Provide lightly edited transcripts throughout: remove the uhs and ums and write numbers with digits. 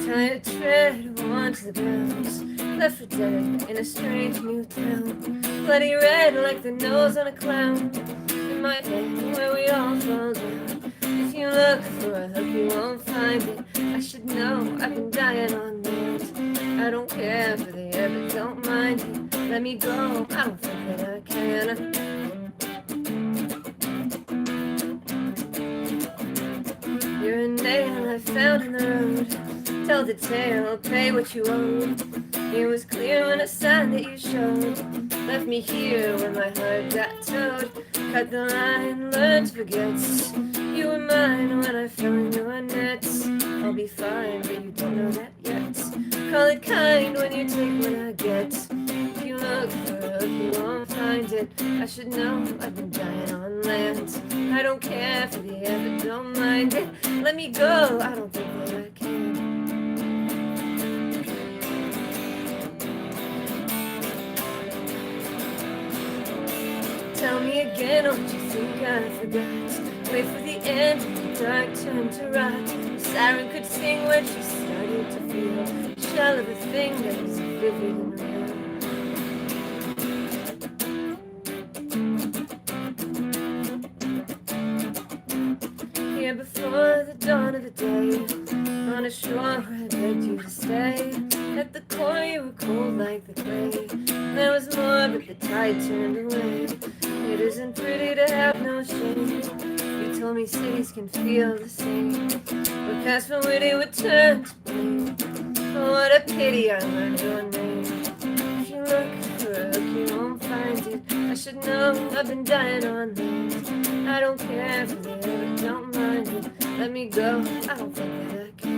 Trying to tread onto the ground, left for dead in a strange new town. Bloody red like the nose on a clown. In my head where we all fall down. If you look for a hook you won't find it. I should know, I've been dying on land. I don't care for the air but don't mind it. Let me go, I don't think that I can. You're a nail I found in the road. Tell the tale, pay what you owed. It was clear when a sign that you showed. Left me here where my heart got towed. Cut the line, learned to forget. You were mine when I fell in your nets. I'll be fine, but you don't know that yet. Call it kind when you take what I get. If you look for a hook, you won't find it. I should know, I've been dying on land. I don't care for the air, but don't mind it. Let me go, I don't think that I can. Tell me again what you think I forgot. Wait for the end of the dark turn to rot. The siren could sing when she started to feel the shell of a thing that was vivid and real. Here before the dawn of the day, on a shore where I begged you to stay. At the core you were cold like the clay. There was more but the tide turned away. It isn't pretty to have no shame. You told me cities can feel the same, but past from witty would turn to blame. Oh, what a pity I learned your name. If you look for a hook you won't find it. I should know, I've been dying on land. I don't care for the air, but don't mind it. Let me go, I don't think that I can.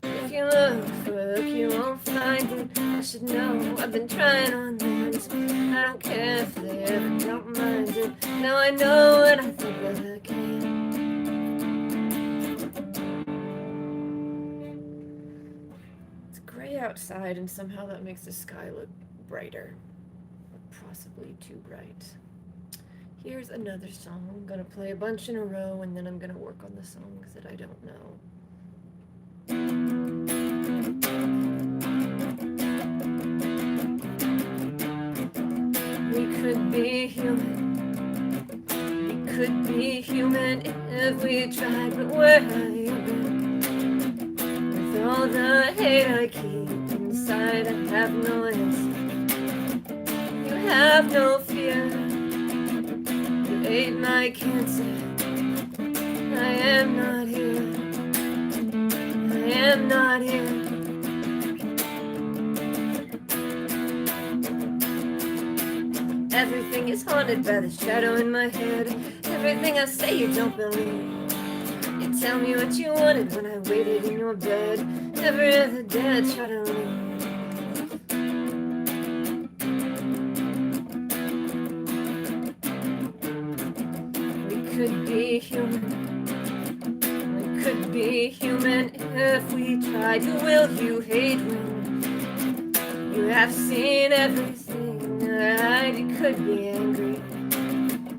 If you look for a hook you won't find it. I should know, I've been trying on land. I don't care for the air, but don't mind it. Now I know and I think that I can. It's gray outside and somehow that makes the sky look brighter. Or possibly too bright. Here's another song. I'm gonna play a bunch in a row and then I'm gonna work on the songs that I don't know. We could be human. We could be human if we tried, but where have you been? With all the hate I keep inside, I have no answer. You have no fear. You ate my cancer. I am not here. I am not here. Everything is haunted by the shadow in my head. Everything I say you don't believe. You tell me what you wanted when I waited in your bed. Every other day I try to leave. We could be human. We could be human if we tried. You will, you hate when you have seen everything. You could be angry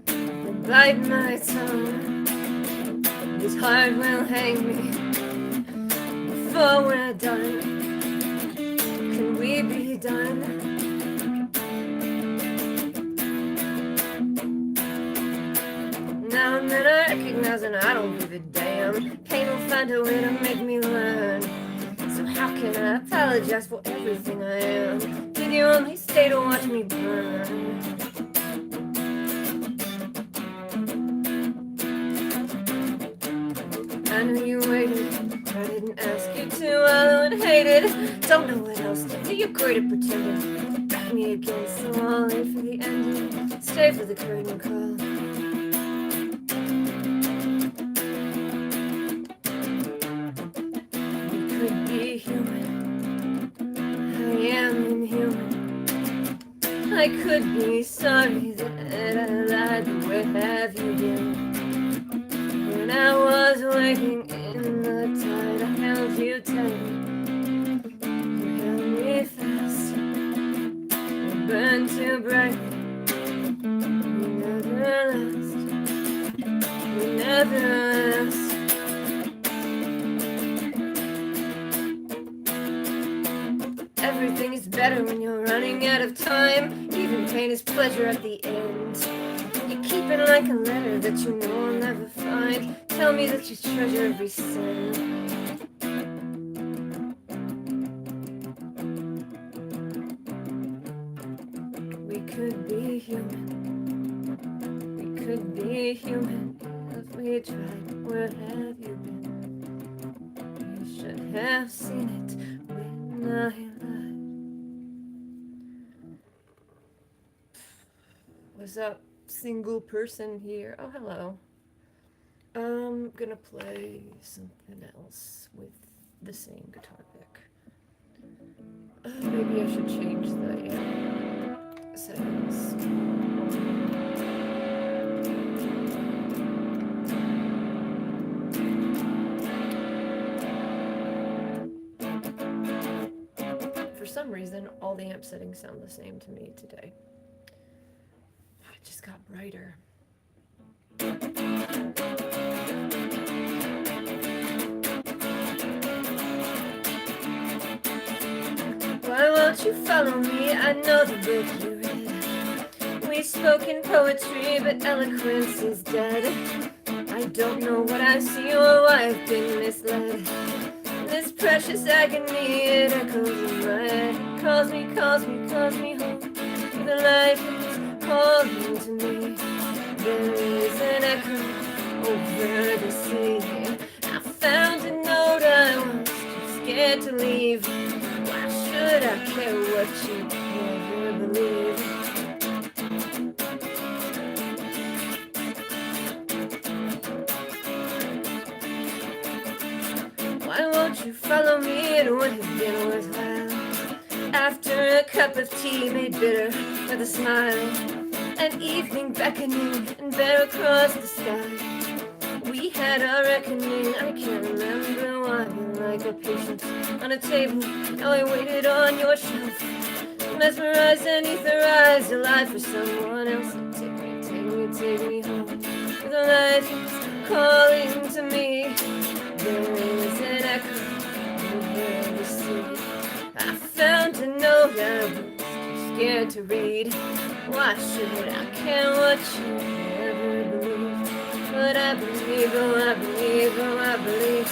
and bite my tongue. This heart will hang me before we're done. Can we be done? Now and then I recognize and I don't give a damn. Pain will find a way to make me learn. So how can I apologize for everything I am? Did you only stay to watch me burn? I knew you waited, I didn't ask you to, although it hated. Don't know what else to do, you're great at pretending. Back me against the wall, wait for the ending. Stay for the curtain call. I could be sorry that I lied, but where have you been? When I was waiting in the tide, I held you tight. You held me fast. You burned too bright. We never last. We never last. better when you're running out of time. Even pain is pleasure at the end. You keep it like a letter that you know I'll never find. Tell me that you treasure every sin. We could be human. We could be human if we tried. Where have you been? You should have seen it when I lied. What's up, single person here? Oh, hello. I'm gonna play something else with the same guitar pick. Maybe I should change the settings. For some reason, all the amp settings sound the same to me today. It just got brighter. Why won't you follow me? I know the book you read. We spoke in poetry, but eloquence is dead. I don't know what I see or why I've been misled. This precious agony, it echoes in my head. Calls me home. The life is calling to me. There is an echo over the sea. I found a note I was too scared to leave. Why should I care what you never believe? Why won't you follow me? It would have been worthwhile. After a cup of tea made bitter with a smile, an evening beckoning and bare across the sky. We had our reckoning. I can't remember why. Like a patient on a table, how I waited on your shelf, mesmerized and etherized, alive for someone else. Take me home. The light is calling to me. There is an echo over the sea. I found a note I was too scared to read. Why should I care what you never believe? But I believe, oh I believe, oh I believe.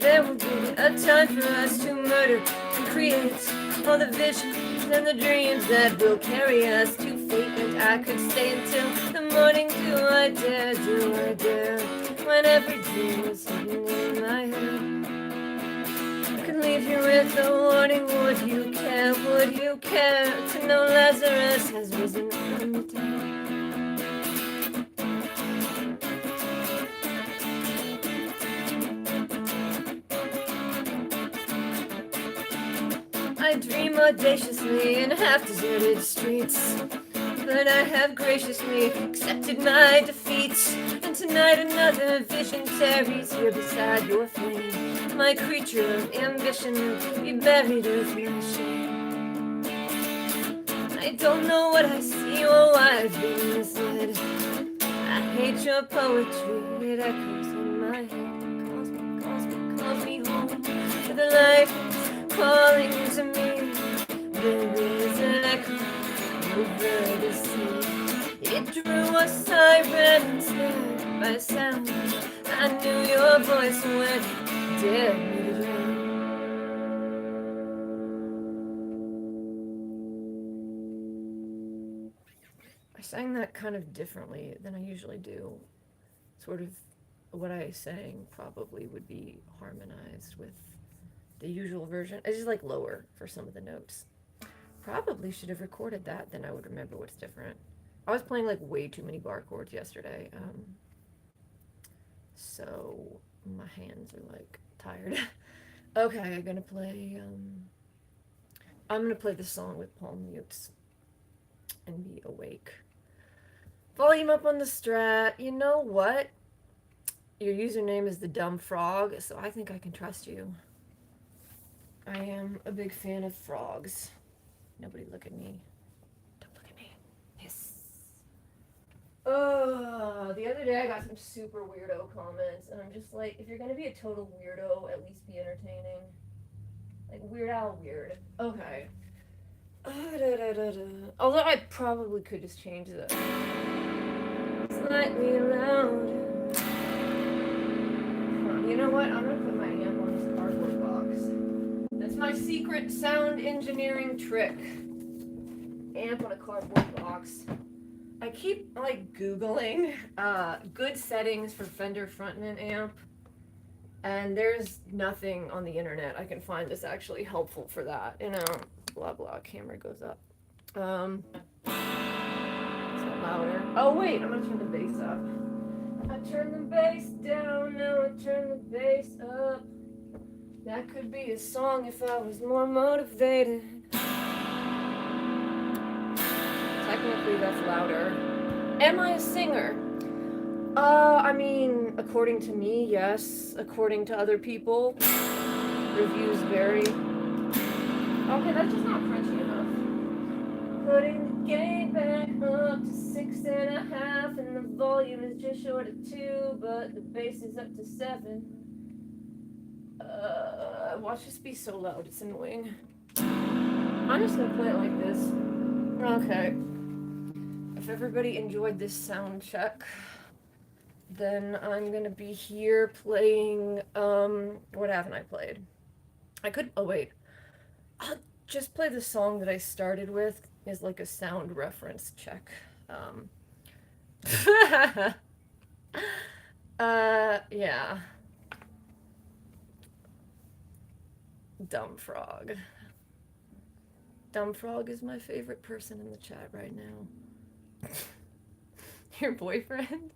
There will be a time for us to murder and create all the visions and the dreams that will carry us to fate. And I could stay until the morning. Do I dare, do I dare? When every dream was hidden in my head, I could leave you with a warning. Would you care to know Lazarus has risen from the dead? I dream audaciously in half-deserted streets, but I have graciously accepted my defeats. And tonight another vision tarries here beside your flame. My creature of ambition will be buried with my shame. I don't know what I see or why I've been misled. I hate your poetry, it echoes in my head. Calls me home to the life calling to me. There is an echo over the sea. It drew a siren instead by sound. I knew your voice when it dared me to drown. I sang that kind of differently than I usually do. Sort of what I sang probably would be harmonized with the usual version. It's just like lower for some of the notes. Probably should have recorded that, then I would remember what's different. I was playing like way too many bar chords yesterday, so my hands are like tired. Okay, I'm gonna play this song with palm mutes and be awake. Volume up on the Strat. You know what? Your username is the dumb frog, so I think I can trust you. I am a big fan of frogs. Nobody look at me. Don't look at me. Yes. Oh, the other day I got some super weirdo comments, and I'm just like, if you're gonna be a total weirdo, at least be entertaining. Like Weird Al weird. Okay. Although I probably could just change the slightly loud. You know what? I'm gonna put my amp on this cardboard box. That's my secret sound engineering trick. Amp on a cardboard box. I keep like Googling good settings for Fender frontman amp, and there's nothing on the internet I can find that's actually helpful for that. You know, blah blah. Camera goes up. It's not louder. Oh wait, I'm gonna turn the bass up. I turned the bass down, now I turn the bass up. That could be a song if I was more motivated. Technically, that's louder. Am I a singer? I mean, according to me, yes. According to other people, reviews vary. Okay, that's just not crunchy enough. Putting the gain back up to 6.5, and the volume is just short of 2, but the bass is up to 7. Watch this be so loud, it's annoying. I'm just gonna play it like this. Okay. If everybody enjoyed this sound check, then I'm gonna be here playing, what haven't I played? Oh wait. I'll just play the song that I started with as like a sound reference check. Yeah. Dumb Frog. Dumb Frog is my favorite person in the chat right now. Your boyfriend?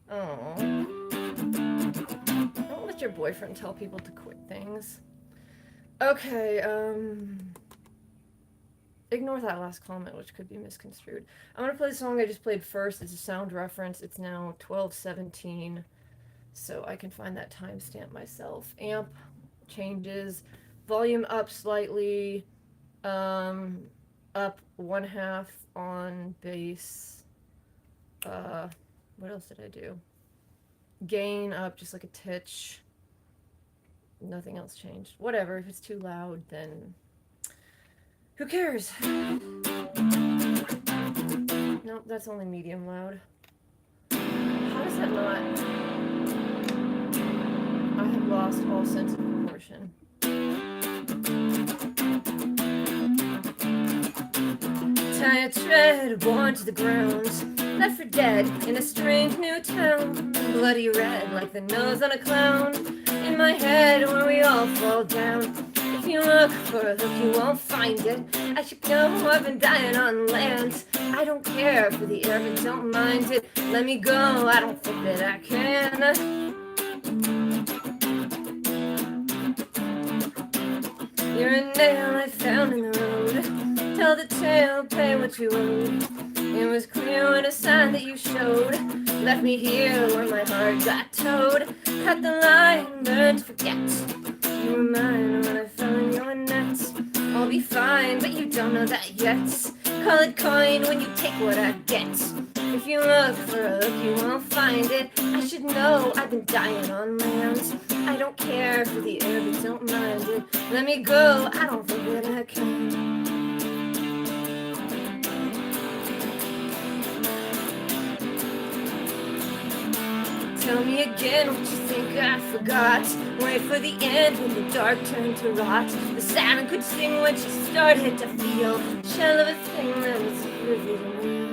Oh. Don't let your boyfriend tell people to quit things. Okay, ignore that last comment, which could be misconstrued. I'm gonna play the song I just played first. It's a sound reference. It's now 12:17, so I can find that timestamp myself. Amp changes, volume up slightly, up 1/2 on bass. What else did I do? Gain up just like a titch. Nothing else changed. Whatever, if it's too loud, then who cares? Nope, that's only medium loud. How is that not? I have lost all sense of proportion. Tie a tread, worn to the ground, left for dead in a strange new town. Bloody red like the nose on a clown. In my head where we all fall down. If you look for a hook you won't find it. I should know I've been dying on land. I don't care for the air but don't mind it. Let me go, I don't think that I can. You're a nail I found in the road. Tell the tale, pay what you owed. It was clear when a sign that you showed. Left me here where my heart got towed. Cut the line, learn to forget. You were mine when I fell in your net. I'll be fine, but you don't know that yet. Call it coin when you take what I get. If you look for a hook, you won't find it. I should know I've been dying on land. I don't care for the air, but don't mind it. Let me go, I don't think that I can. Tell me again what you think I forgot. Wait for the end when the dark turned to rot. The siren could sing when she started to feel the shell of a thing that was vivid and real.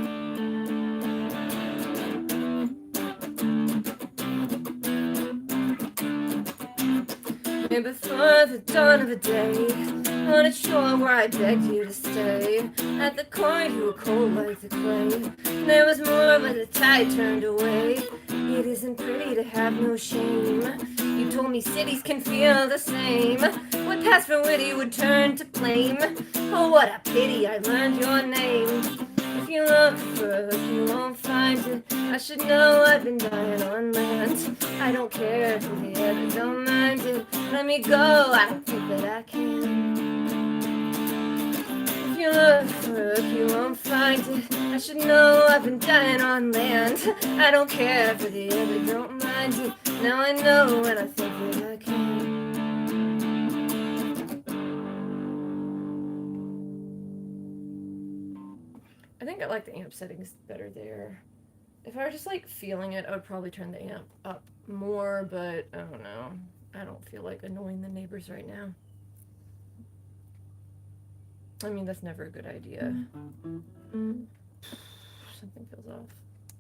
And before the dawn of the day, on a shore where I begged you to stay, at the core you were cold like the clay. There was more but the tide turned away. It isn't pretty to have no shame. You told me cities can feel the same. What passed for witty would turn to blame. Oh, what a pity I learned your name. If you look for a hook, you won't find it. I should know I've been dying on land. I don't care for the air, but don't mind it. Let me go, I don't think that I can. If you look for a hook, you won't find it. I should know I've been dying on land. I don't care for the air, but don't mind it. Now I know when I think that I can. think I like the amp settings better there. If I were just like feeling it, I would probably turn the amp up more, but I don't know. I don't feel like annoying the neighbors right now. I mean, that's never a good idea. Something feels off.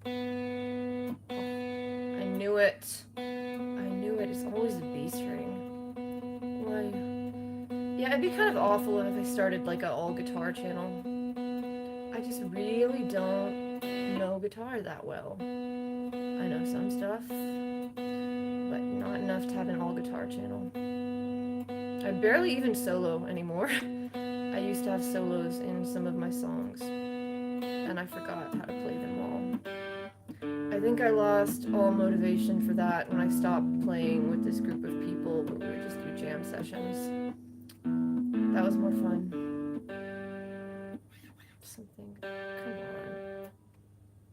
Oh, I knew it. I knew it. It's always the B string. Why? Yeah, it'd be kind of awful if I started like a all guitar channel. I just really don't know guitar that well. I know some stuff, but not enough to have an all guitar channel. I barely even solo anymore. I used to have solos in some of my songs, and I forgot how to play them all. I think I lost all motivation for that when I stopped playing with this group of people where we would just do jam sessions. That was more fun. Something, come on.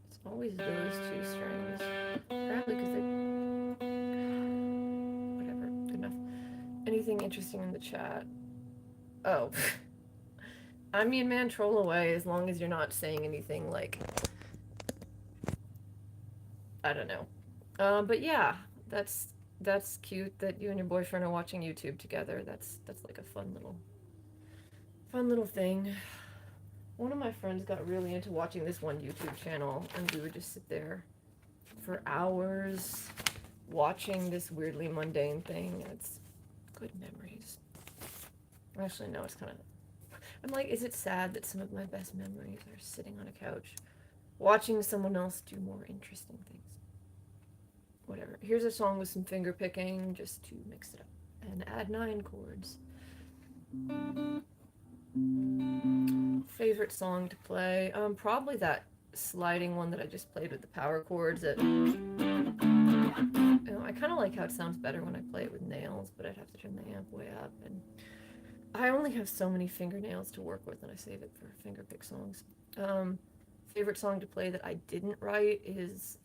It's always those two strings. Probably because they... Whatever, good enough. Anything interesting in the chat? Oh. I mean, man, troll away as long as you're not saying anything like... I don't know. But yeah, that's cute that you and your boyfriend are watching YouTube together. That's like a fun little thing. One of my friends got really into watching this one YouTube channel, and we would just sit there for hours watching this weirdly mundane thing. It's good memories. Actually, no, it's kind of... I'm like, is it sad that some of my best memories are sitting on a couch watching someone else do more interesting things? Whatever. Here's a song with some finger picking just to mix it up and add 9 chords. Favorite song to play? Probably that sliding one that I just played with the power chords. I kind of like how it sounds better when I play it with nails, but I'd have to turn the amp way up, and I only have so many fingernails to work with, and I save it for finger pick songs. Favorite song to play that I didn't write is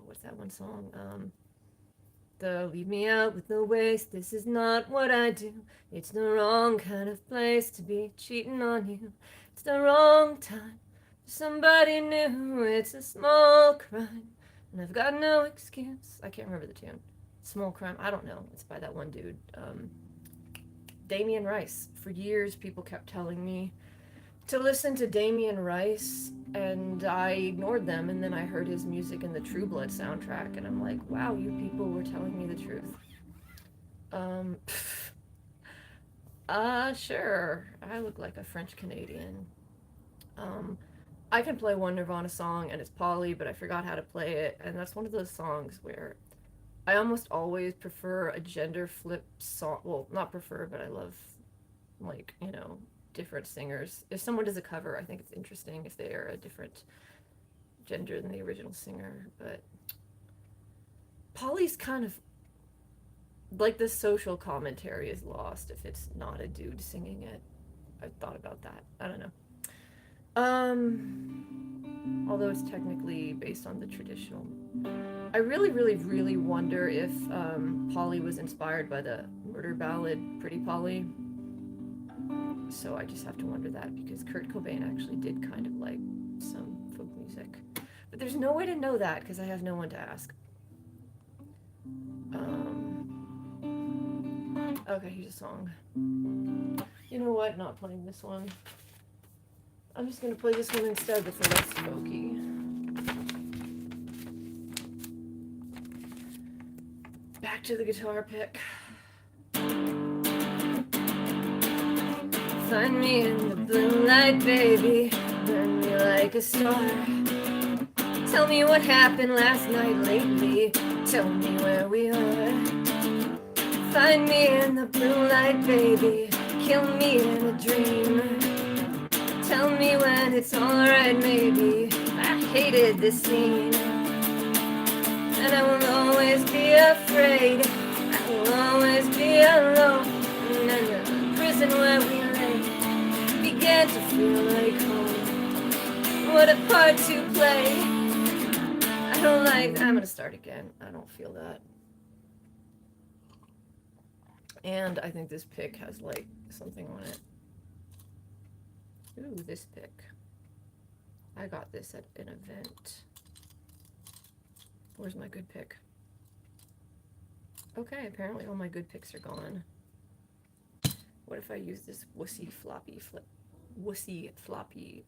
what's that one song? The Leave Me Out with No Waste, this is not what I do. It's the wrong kind of place to be cheating on you. It's the wrong time for somebody new. It's a small crime, and I've got no excuse. I can't remember the tune. Small crime, I don't know. It's by that one dude. Damien Rice. For years, people kept telling me to listen to Damien Rice, and I ignored them, and then I heard his music in the True Blood soundtrack, and I'm like, wow, you people were telling me the truth. Sure, I look like a French Canadian. I can play one Nirvana song, and it's Polly, but I forgot how to play it, and that's one of those songs where I almost always prefer a gender flip song. Well, not prefer, but I love, like, you know, different singers. If someone does a cover, I think it's interesting if they are a different gender than the original singer. But Polly's kind of like the social commentary is lost if it's not a dude singing it. I've thought about that. I don't know. Although it's technically based on the traditional. I really, really, really wonder if Polly was inspired by the murder ballad Pretty Polly. So I just have to wonder that, because Kurt Cobain actually did kind of like some folk music. But there's no way to know that because I have no one to ask. Okay, here's a song. You know what? Not playing this one. I'm just gonna play this one instead that's less folky. Back to the guitar pick. Find me in the blue light, baby. Burn me like a star. Tell me what happened last night lately. Tell me where we are. Find me in the blue light, baby. Kill me in a dream. Tell me when it's alright, maybe. I hated this scene, and I will always be afraid. I will always be alone. And the prison where we lay began to feel like home. What a part to play. I don't like... I'm gonna start again. I don't feel that. And I think this pick has like something on it. Ooh, this pick. I got this at an event. Where's my good pick? Okay, apparently all my good picks are gone. What if I use this wussy floppy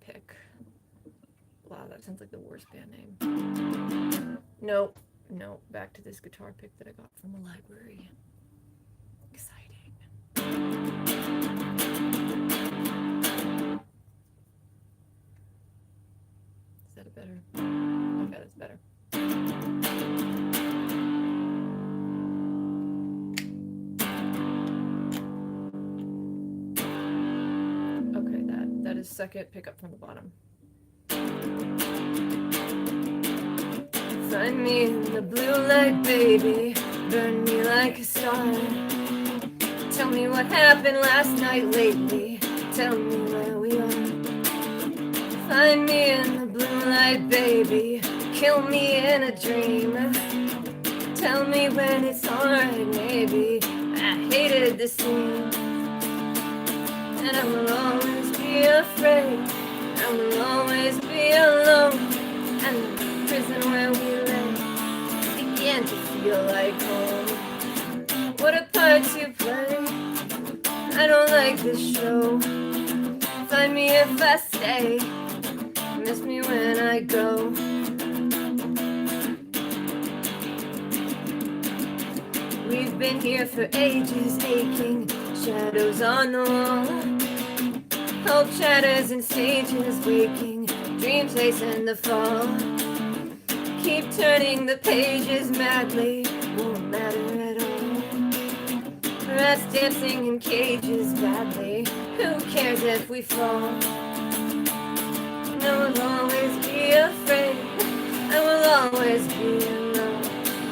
pick? Wow, that sounds like the worst band name. Nope. No, back to this guitar pick that I got from the library. Exciting. Is that a better? Okay, that's better. Okay, that is second pickup from the bottom. Find me in the blue light, baby. Burn me like a star. Tell me what happened last night lately. Tell me where we are. Find me in the blue light, baby. Kill me in a dream. Tell me when it's alright, maybe. I hated the scene. And I will always be afraid. I will always be alone. And the prison where we lay began to feel like home. What a part to play. I don't like this show. Find me if I stay. Miss me when I go. We've been here for ages, aching shadows on the wall. Hope shatters in stages, waking dreams chasing the fall. Keep turning the pages madly, won't matter at all. Rats dancing in cages badly, who cares if we fall? I will always be afraid, I will always be alone.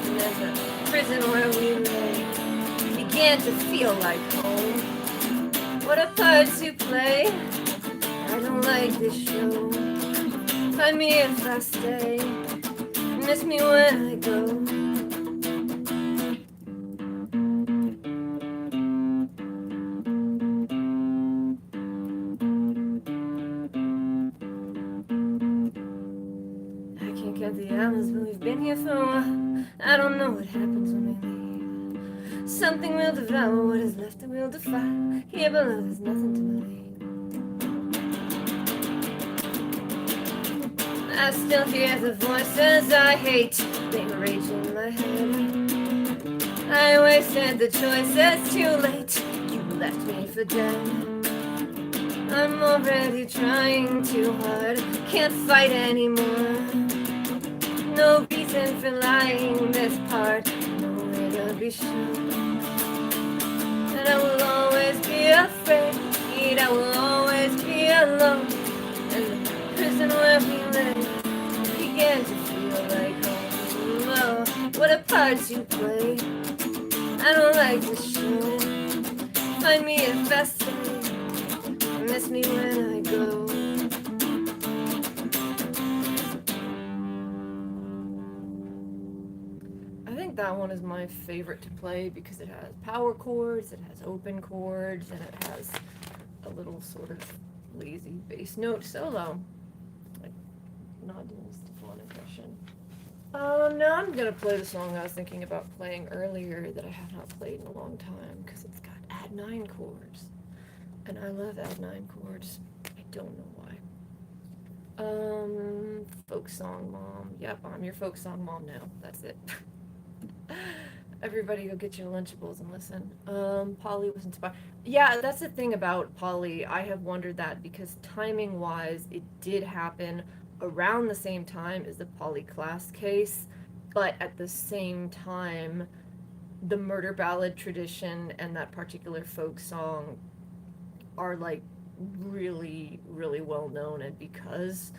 And there's a prison where we lay began to feel like home. What a part to play, I don't like this show. Find me if I stay, miss me when I go. The hours, but we've been here for a while. I don't know what happens when we leave. Something will devour what is left and will defy. Here below there's nothing to believe. I still hear the voices I hate. They rage in my head. I wasted the choices too late. You left me for dead. I'm already trying too hard. Can't fight anymore. No reason for lying this part, no way to be sure. And I will always be afraid, I will always be alone. And the prison where we lay began to feel like home. Oh, what a part to play, I don't like this show. Find me if I stay, miss me when I go. That one is my favorite to play because it has power chords, it has open chords, and it has a little sort of lazy bass note solo. Like, not doing a Stefan impression. Now I'm gonna play the song I was thinking about playing earlier that I have not played in a long time because it's got add 9 chords. And I love add 9 chords. I don't know why. Folk song mom. Yep, I'm your folk song mom now. That's it. Everybody go get your Lunchables and listen. Polly was inspired. Yeah, that's the thing about Polly. I have wondered that because timing wise, it did happen around the same time as the Polly Klaas case, but at the same time, the murder ballad tradition and that particular folk song are like really, really well known. And because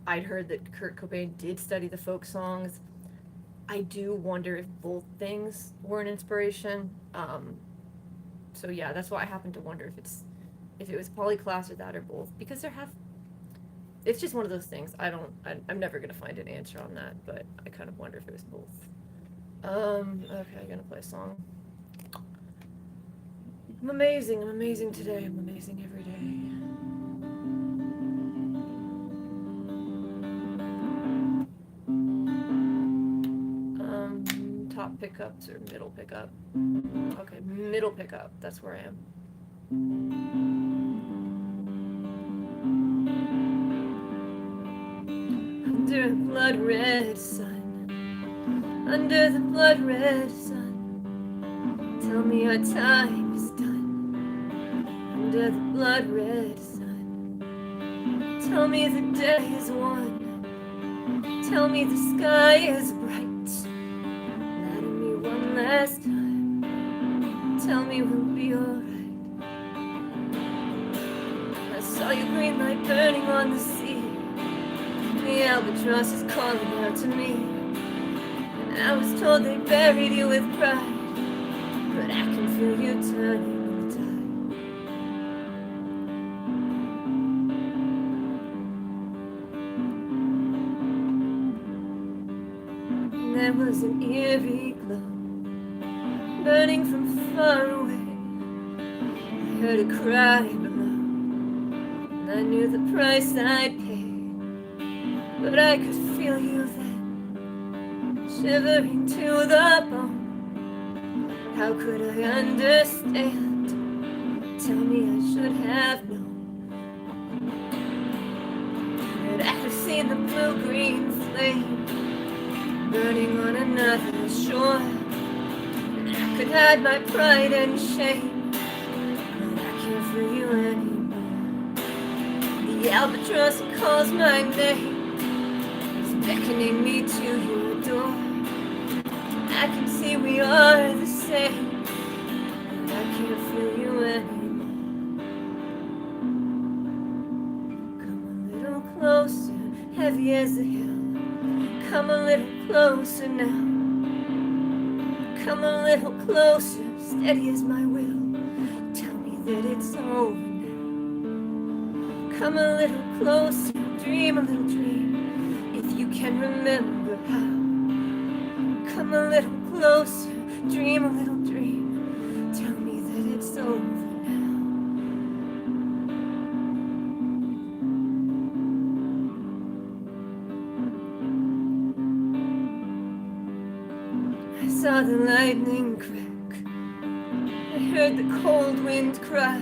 I'd heard that Kurt Cobain did study the folk songs, I do wonder if both things were an inspiration. So yeah, that's why I happen to wonder if it was Polly Klaas or that or both, because it's just one of those things. I'm never gonna find an answer on that, but I kind of wonder if it was both. Okay, I'm gonna play a song. I'm amazing today, I'm amazing every day. top pickups or middle pickup? Okay, middle pickup. That's where I am. Under the blood red sun, under the blood red sun, tell me our time is done. Under the blood red sun, tell me the day is won. Tell me the sky is bright. Lie to me one last time. Tell me we'll be alright. I saw your green light burning on the sea. The albatross is calling out to me. And I was told they buried you with pride. But I can feel you turning in the tide. There was an eerie glow burning from far away. I heard a cry below, and I knew the price I'd pay. But I could feel you then, shivering to the bone. How could I understand? Tell me I should have known that I have seen the blue-green flame burning on another shore, and I could hide my pride and shame, but I can't feel you anymore. The albatross calls my name, it's beckoning me to your door. I can see we are the same, but I can't feel you anymore. Come a little closer, heavy as the hill. Come a little closer now. Come a little closer, steady as my will. Tell me that it's over now. Come a little closer, dream a little dream, if you can remember how. Come a little closer, dream a little dream, tell me that it's over now. I saw the lightning crack, I heard the cold wind cry.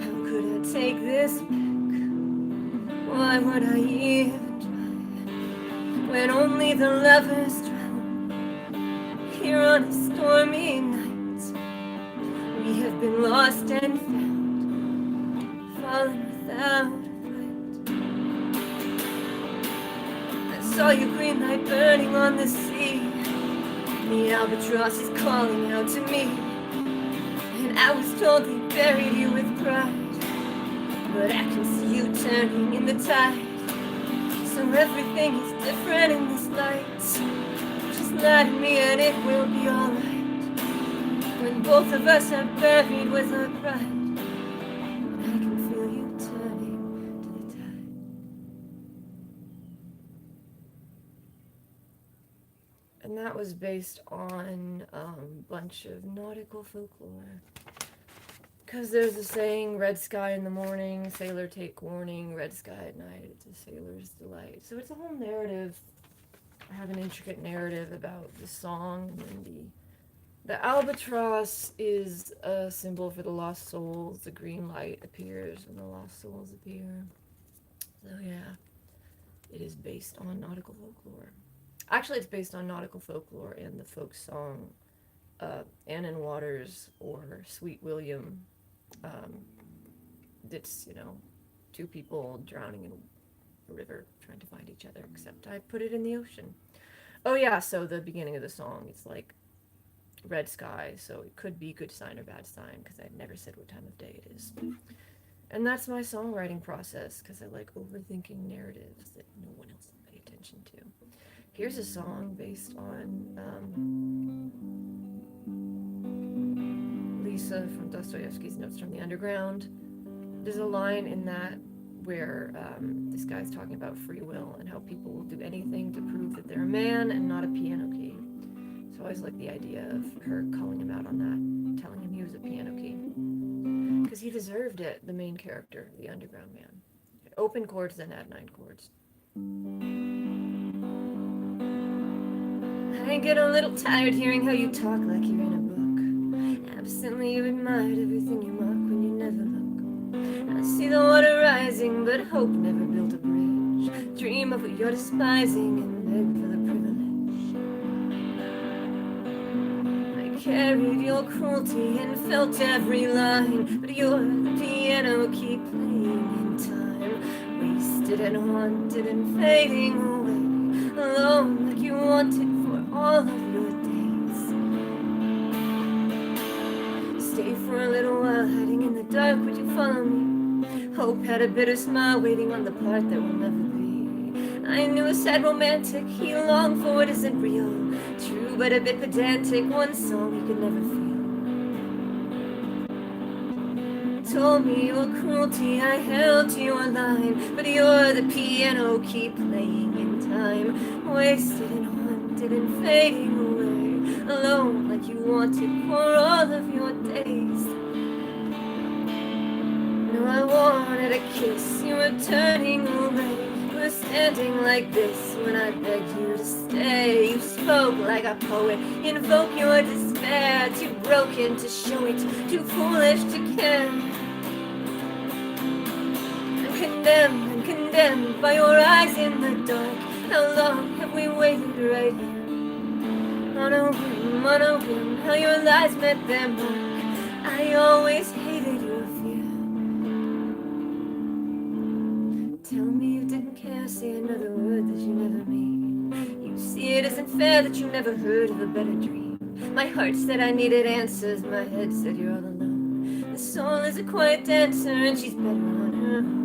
How could I take this back? Why would I even try? When only the lovers drown here on a stormy night. We have been lost and found, fallen without a fight. I saw your green light burning on the sea. The albatross is calling out to me, and I was told they buried you with pride, but I can see you turning in the tide. So everything is different in this light. Just lie to me and it will be alright. When both of us are buried with our pride, I can feel you turning to the tide. And that was based on a bunch of nautical folklore. Because there's a saying, red sky in the morning, sailor take warning, red sky at night, it's a sailor's delight. So it's a whole narrative. I have an intricate narrative about the song, and the albatross is a symbol for the lost souls. The green light appears when the lost souls appear. So yeah, it is based on nautical folklore. Actually, it's based on nautical folklore and the folk song Ann and Waters or Sweet William. It's, two people drowning in a river trying to find each other, except I put it in the ocean. Oh yeah, so the beginning of the song, it's like red sky, so it could be good sign or bad sign, because I never said what time of day it is. And that's my songwriting process, because I like overthinking narratives that no one else will pay attention to. Here's a song based on Lisa from Dostoevsky's Notes from the Underground. There's a line in that where this guy's talking about free will and how people will do anything to prove that they're a man and not a piano key. So I always like the idea of her calling him out on that, telling him he was a piano key. Because he deserved it, the main character, the underground man. Open chords, then add 9 chords. I get a little tired hearing how you talk like you're in a book. Absently you admired everything you mock when you never look. I see the water rising, but hope never built a bridge. Dream of what you're despising and beg for the privilege. I carried your cruelty and felt every line, but you're the piano, keep playing in time. Wasted and haunted and fading away, alone like you wanted for all of your days. Stay for a little while, hiding in the dark, would you follow me? Hope had a bitter smile, waiting on the part that will never be. I knew a sad romantic, he longed for what isn't real. True but a bit pedantic, one song he could never feel. Told me your cruelty, I held to your line, but you're the piano, keep playing in time. Wasted and haunted and fading away, alone like you wanted for all of your days. No, I wanted a kiss, you were turning away. You were standing like this when I begged you to stay. You spoke like a poet, invoke your despair. Too broken to show it, too foolish to care. I'm condemned by your eyes in the dark. How long have we waited right here? On a whim, how your lies met their mark. I always hated your fear. Tell me you didn't care, say another word that you never mean. You see it isn't fair that you never heard of a better dream. My heart said I needed answers, my head said you're all alone. The soul is a quiet dancer and she's better on her own.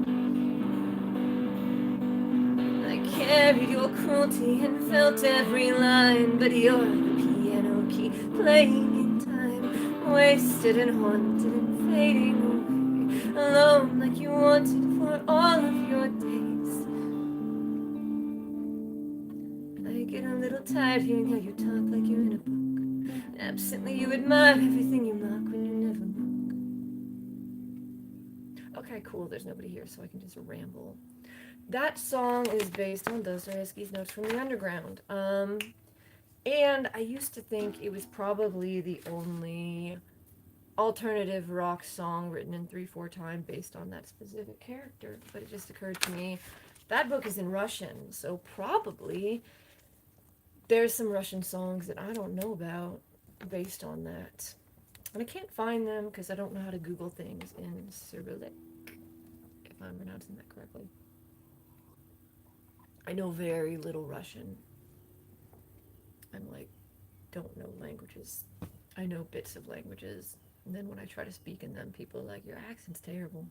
Carried your cruelty and felt every line, but you're the piano, keep playing in time. Wasted and haunted and fading away, alone like you wanted for all of your days. I get a little tired hearing how you talk like you're in a book. Absently you admire everything you mock when you never look. Okay, cool, there's nobody here, so I can just ramble. That song is based on Dostoevsky's Notes from the Underground. And I used to think it was probably the only alternative rock song written in 3/4 time based on that specific character. But it just occurred to me, that book is in Russian, so probably there's some Russian songs that I don't know about based on that. And I can't find them because I don't know how to Google things in Cyrillic, if I'm pronouncing that correctly. I know very little Russian. I'm like, don't know languages. I know bits of languages. And then when I try to speak in them, people are like, your accent's terrible.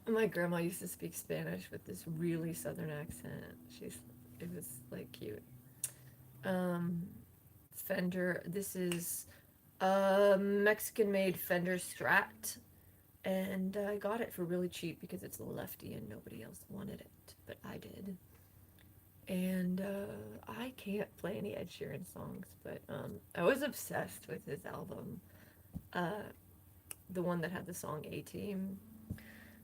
My grandma used to speak Spanish with this really southern accent. It was like cute. Fender, this is a Mexican-made Fender Strat. And I got it for really cheap because it's a lefty and nobody else wanted it, but I did. And I can't play any Ed Sheeran songs, but I was obsessed with his album, the one that had the song A-Team.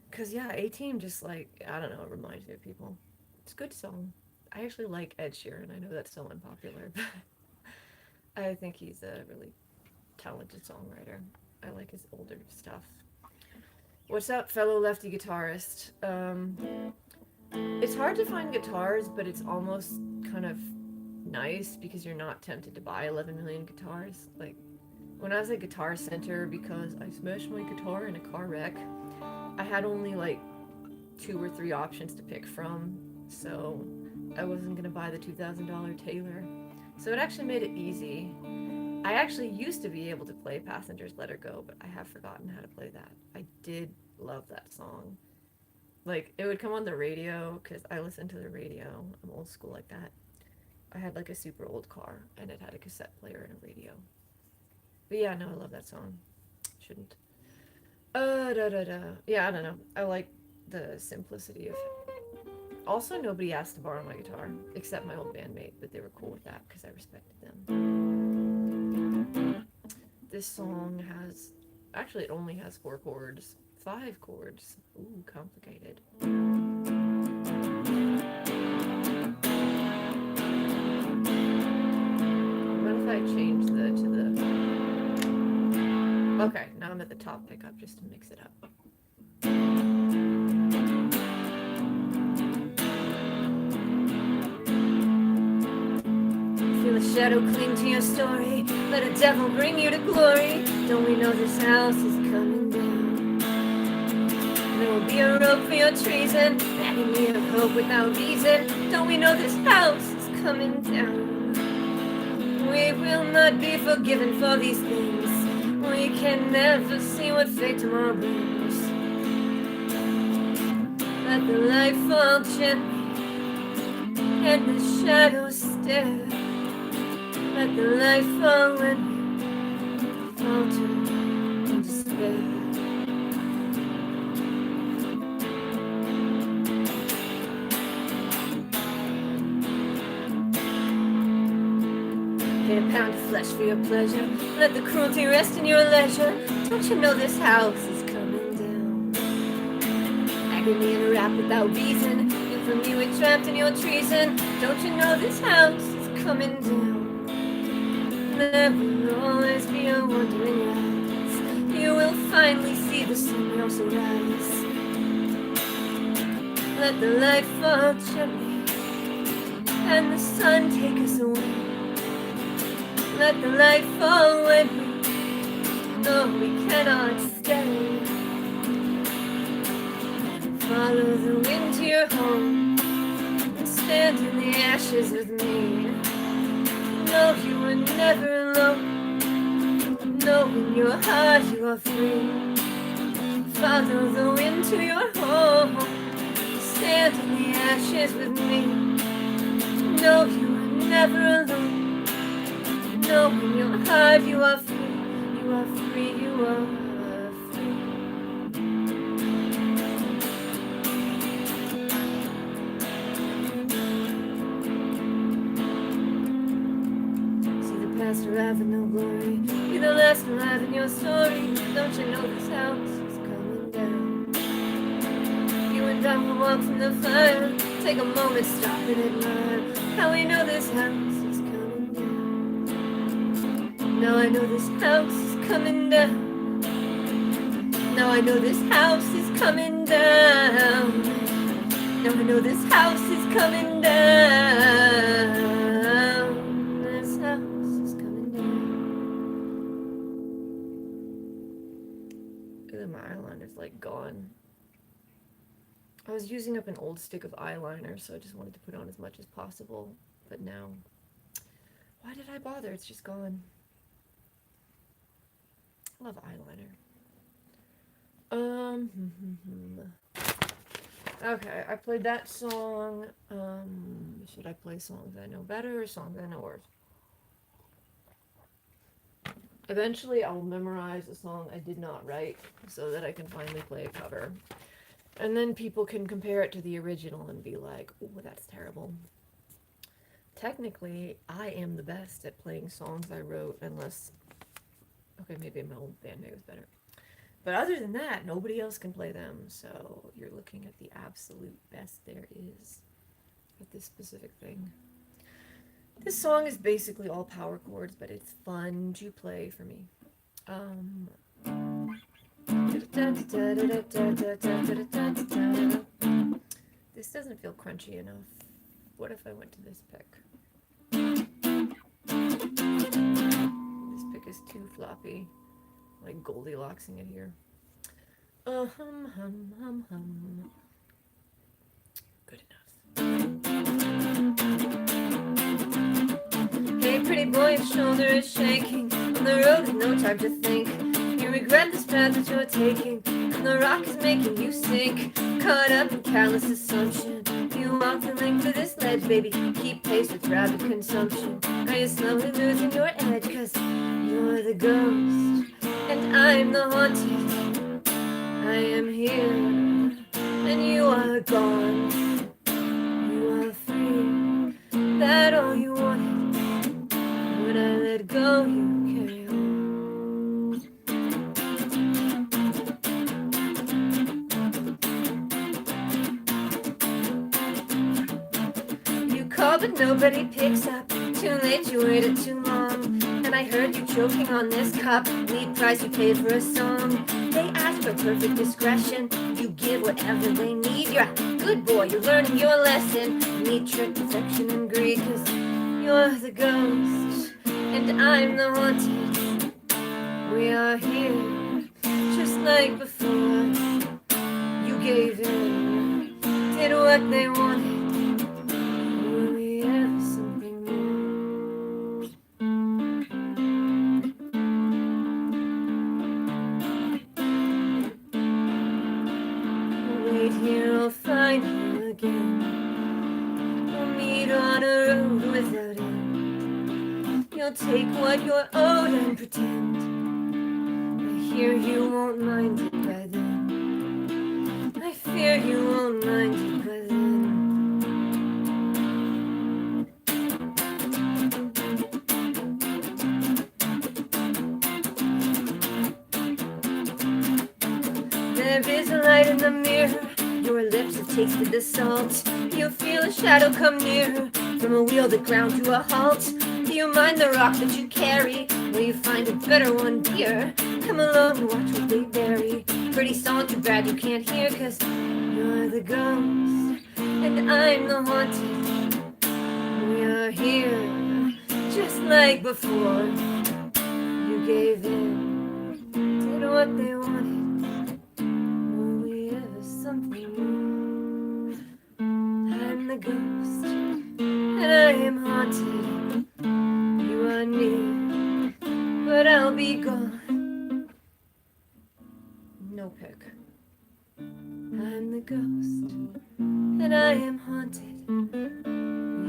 Because, yeah, A-Team just, like, I don't know, it reminds me of people. It's a good song. I actually like Ed Sheeran. I know that's so unpopular, but I think he's a really talented songwriter. I like his older stuff. What's up, fellow lefty guitarist? It's hard to find guitars, but it's almost kind of nice because you're not tempted to buy 11 million guitars. Like, when I was at Guitar Center, because I smashed my guitar in a car wreck, I had only like 2 or 3 options to pick from, so I wasn't gonna buy the $2,000 Taylor. So it actually made it easy. I actually used to be able to play Passengers Let Her Go, but I have forgotten how to play that. I did love that song. Like, it would come on the radio, because I listened to the radio. I'm old school like that. I had like a super old car, and it had a cassette player and a radio. But yeah, no, I love that song. Shouldn't. Yeah, I don't know. I like the simplicity of it. Also, nobody asked to borrow my guitar, except my old bandmate, but they were cool with that, because I respected them. This song has, actually it only has 4 chords, 5 chords. Ooh, complicated. I change the to the... Okay, now I'm at the top pickup just to mix it up. Feel a shadow cling to your story. Let a devil bring you to glory. Don't we know this house is coming down? There will be a rope for your treason, agony of hope without reason. Don't we know this house is coming down? We will not be forgiven for these things. We can never see what fate tomorrow brings. Let the light fall gently and the shadows stare. Let the light fall when we falter in despair. Pay a pound of flesh for your pleasure. Let the cruelty rest in your leisure. Don't you know this house is coming down? Agony in a rap without reason. Infamy we're trapped in your treason. Don't you know this house is coming down? There will always be a wonder in your eyes. You will finally see the sun also rise. Let the light fall gently and the sun take us away. Let the light fall when we know we cannot stay. Follow the wind to your home and stand in the ashes with me. Know you are never alone. Know in your heart you are free. Follow the wind to your home. Stand in the ashes with me. Know you are never alone. Know in your heart you are free. You are free, you are free. Arrive with no glory. Be the last alive in your story. Don't you know this house is coming down? You and I will walk from the fire. Take a moment, stop and admire how we know this house is coming down. Now I know this house is coming down. Now I know this house is coming down. Now I know this house is coming down. This house. My eyeliner's like gone. I was using up an old stick of eyeliner, so I just wanted to put on as much as possible. But now, why did I bother? It's just gone. I love eyeliner. Okay, I played that song. Should I play songs I know better or songs I know worse? Eventually, I'll memorize a song I did not write so that I can finally play a cover. And then people can compare it to the original and be like, oh, that's terrible. Technically, I am the best at playing songs I wrote, unless... Okay, maybe my old bandmate was better. But other than that, nobody else can play them, so you're looking at the absolute best there is at this specific thing. This song is basically all power chords, but it's fun to play for me. This doesn't feel crunchy enough. What if I went to this pick? This pick is too floppy. Like Goldilocksing it here. Hum, hum, hum, hum. Good enough. Hey, pretty boy, your shoulder is shaking. On the road with no time to think. You regret this path that you're taking, and the rock is making you sink. Caught up in callous assumption. You walk the length of this ledge, baby. Keep pace with rapid consumption. Are you slowly losing your edge? 'Cause you're the ghost, and I'm the haunted. I am here, and you are gone. You are free. That all you wanted. When I let go, you carry on. You call, but nobody picks up. Too late, you waited too long. And I heard you choking on this cup. Lead price you paid for a song. They ask for perfect discretion. You give whatever they need. You're a good boy, you're learning your lesson. You need trick, affection, and greed. Cause you're the ghost, and I'm the haunted. We are here, just like before. You gave in, did what they wanted. Will we have something more? We'll wait here, I'll find you again. We'll meet on a road without end. You'll take what you're owed and pretend. I hear you won't mind it by then. I fear you won't mind it by then. There is a light in the mirror. Your lips have tasted the salt. You feel a shadow come nearer from a wheel that ground to a halt. Do you mind the rock that you carry? Will you find a better one, dear? Come along and watch what they bury. Pretty song, too bad you can't hear. Cause you're the ghost, and I'm the haunted. We are here, just like before. You gave in, did what they wanted. Will we ever something more? I'm the ghost, and I am haunted. You are near, but I'll be gone. No pick. I'm the ghost, and I am haunted.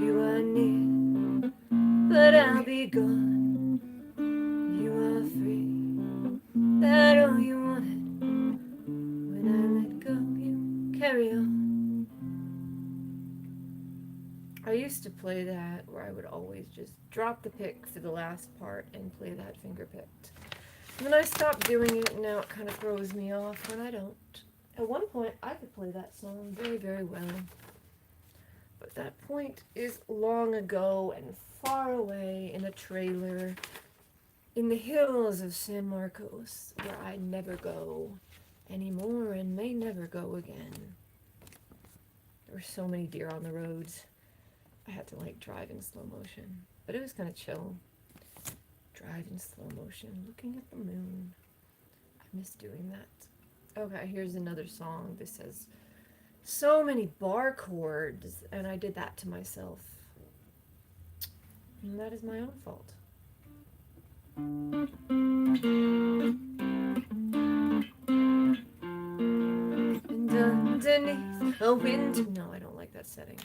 You are near, but I'll be gone. You are free, that all you wanted. When I let go, you carry on. I used to play that where I would always just drop the pick for the last part and play that finger picked. And then I stopped doing it, and now it kind of throws me off when I don't. At one point, I could play that song very, very well. But that point is long ago and far away in a trailer in the hills of San Marcos, where I never go anymore and may never go again. There were so many deer on the roads. I had to drive in slow motion, but it was kind of chill. Drive in slow motion, looking at the moon. I miss doing that. Okay, here's another song. This has so many bar chords, and I did that to myself. And that is my own fault. And underneath a window. No, I don't like that setting.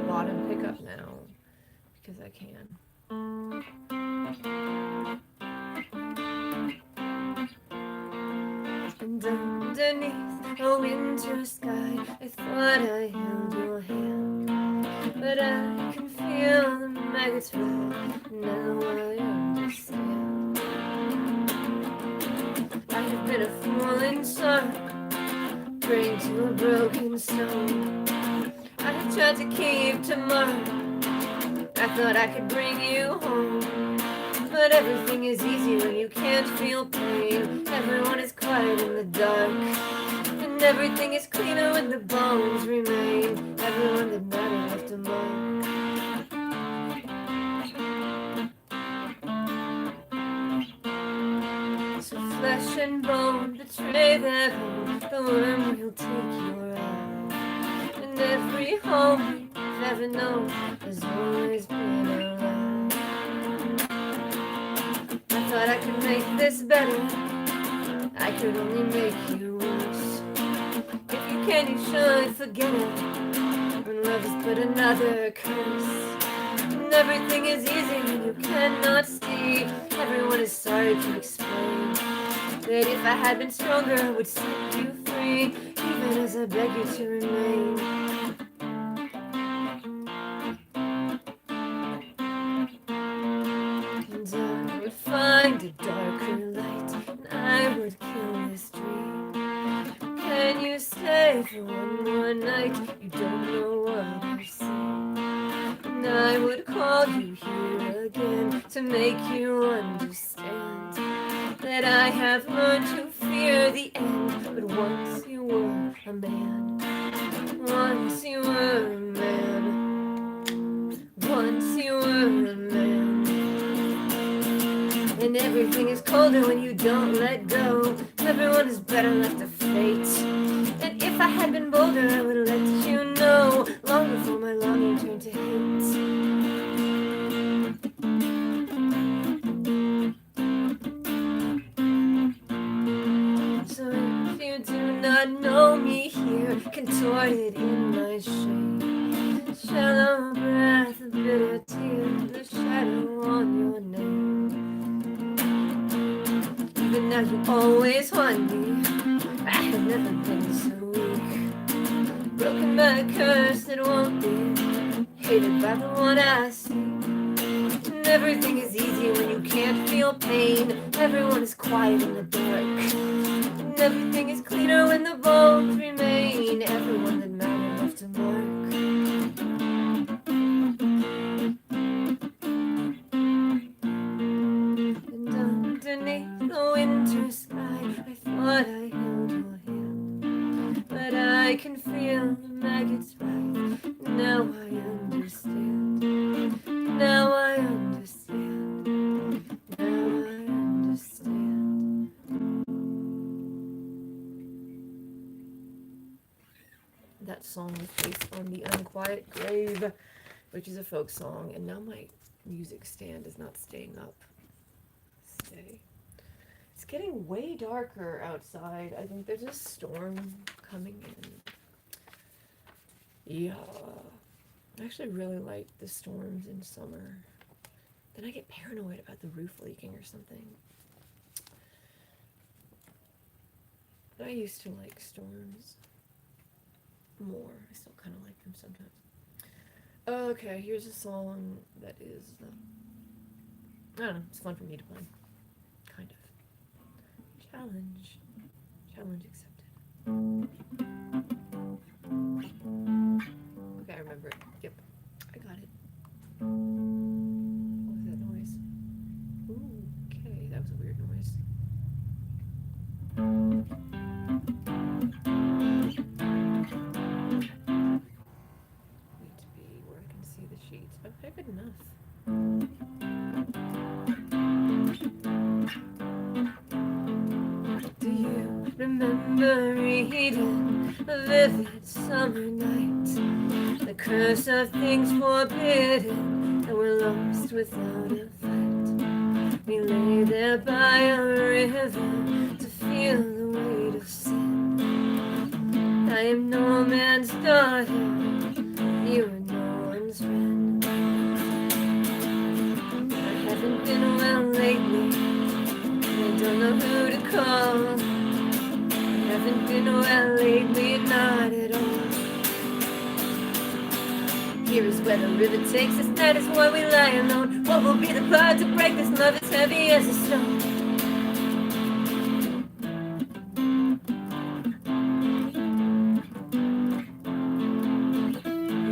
Bottom pickup now because I can. And underneath a winter sky, I thought I held your hand, but I can feel the maggots fly. Now I understand. I have been a fool in sorrow, praying to a broken stone. I tried to keep tomorrow. I thought I could bring you home. But everything is easy when you can't feel pain. Everyone is quiet in the dark, and everything is cleaner when the bones remain. Everyone that mattered left a mark. So flesh and bone betray their home. The worm will take your eye. And every home you've ever known has always been alive. I thought I could make this better. I could only make you worse. If you can, you should forget it. When love has put another curse. And everything is easy when you cannot see. Everyone is sorry to explain that if I had been stronger, I would set you free. Even as I beg you to remain. And I would find a darker light, and I would kill this dream. Can you see stay for one more night. You don't know what I've seen. And I would call you here again to make you understand that I have learned to fear the end. But once you were a man, once you were a man, once you were a man. And everything is colder when you don't let go. Everyone is better left to fate. And if I had been bolder, I would let you know long before my longing turned to hate. So if you do not know me here, contorted in my shade, shallow breath, a bitter tear, the shadow on your name. Even now you always want me. I have never been so weak. Broken by a curse that won't be hated by the one I see. And everything is easy when you can't feel pain. Everyone is quiet in the dark. And everything is cleaner when the bones remain. Everyone that mattered left a mark. Underneath the winter sky, I thought I held your hand, but I can feel the maggots rise. Now I understand. Now I understand. Now I understand. That song was based on The Unquiet Grave, which is a folk song, and now my music stand is not staying up. It's getting way darker outside. I think there's a storm coming in. Yeah. I actually really like the storms in summer. Then I get paranoid about the roof leaking or something. I used to like storms more. I still kind of like them sometimes. Okay, here's a song that is, I don't know, it's fun for me to play. Kind of. Challenge. Challenge accepted. Okay, I remember it. Yep. I got it. What was that noise? Ooh, okay, that was a weird noise. Need to be where I can see the sheets. Okay, good enough. Do you remember reading a vivid summer night? The curse of things forbidden that were lost without effect. We lay there by a river to feel the weight of sin. I am no man's daughter, you are no one's friend. I haven't been well lately, I don't know who to call. I haven't been well lately, not at all. Here is where the river takes us, that is why we lie alone. What will be the power to break this love as heavy as a stone?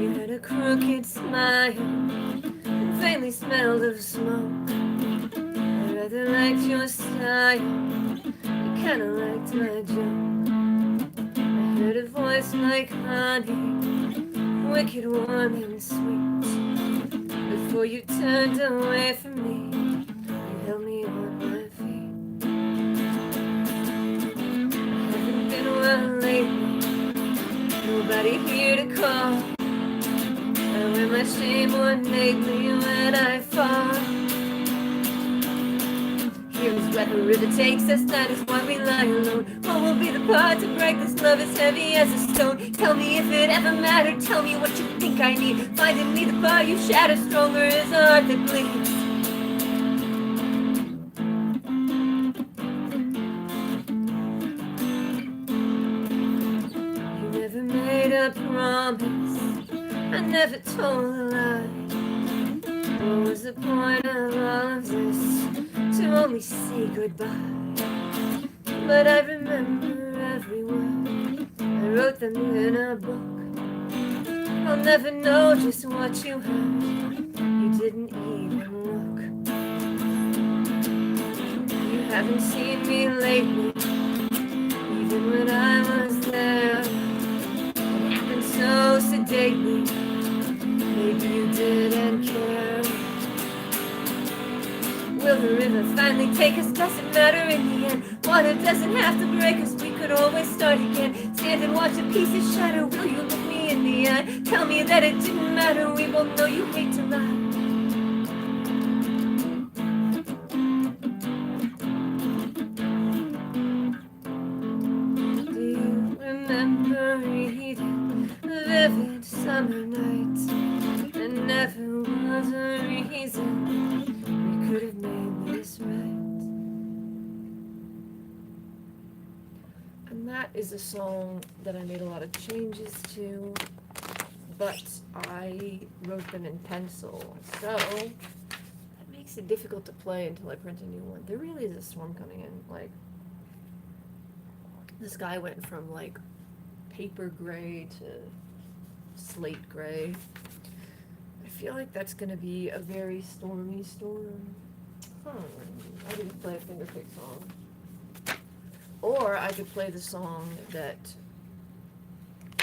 You had a crooked smile and faintly smelled of smoke. I rather liked your style, I kinda liked my joke. I heard a voice like honey, wicked, warm and sweet. Before you turned away from me, you held me on my feet. I haven't been well lately, nobody here to call. I wear my shame ornately when I fall. Here's where the river takes us, that is why we lie alone. What will be the part to break this love as heavy as a stone? Tell me if it ever mattered, tell me what you think I need. Find in me the fire you shatter, stronger as a heart that bleeds. You never made a promise, I never told a lie. What was the point of all of this? To only say goodbye. But I remember every word, I wrote them in a book. I'll never know just what you heard. You didn't even look. You haven't seen me lately, even when I was there. It happened so sedately. Maybe you didn't care. Will the river finally take us? Doesn't matter in the end. Water doesn't have to break us. We could always start again. Stand and watch the pieces shatter. Will you look me in the eye? Tell me that it didn't matter. We both know you hate to lie. Do you remember reading vivid summer nights? There never was a reason we could have made this right. And that is a song that I made a lot of changes to, but I wrote them in pencil, so that makes it difficult to play until I print a new one. There really is a storm coming in. Like, the sky went from like paper gray to slate gray. I feel like that's gonna be a very stormy storm. I could play a fingerpick song. Or I could play the song that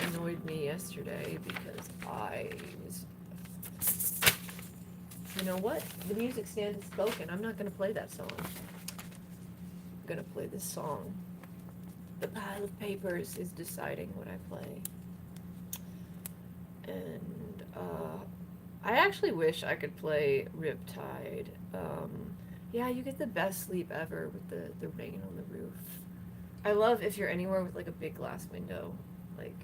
annoyed me yesterday because I was... You know what? The music stand is spoken. I'm not gonna play that song. I'm gonna play this song. The pile of papers is deciding what I play. And, I actually wish I could play Riptide. Yeah, you get the best sleep ever with the rain on the roof. I love if you're anywhere with like a big glass window. Like,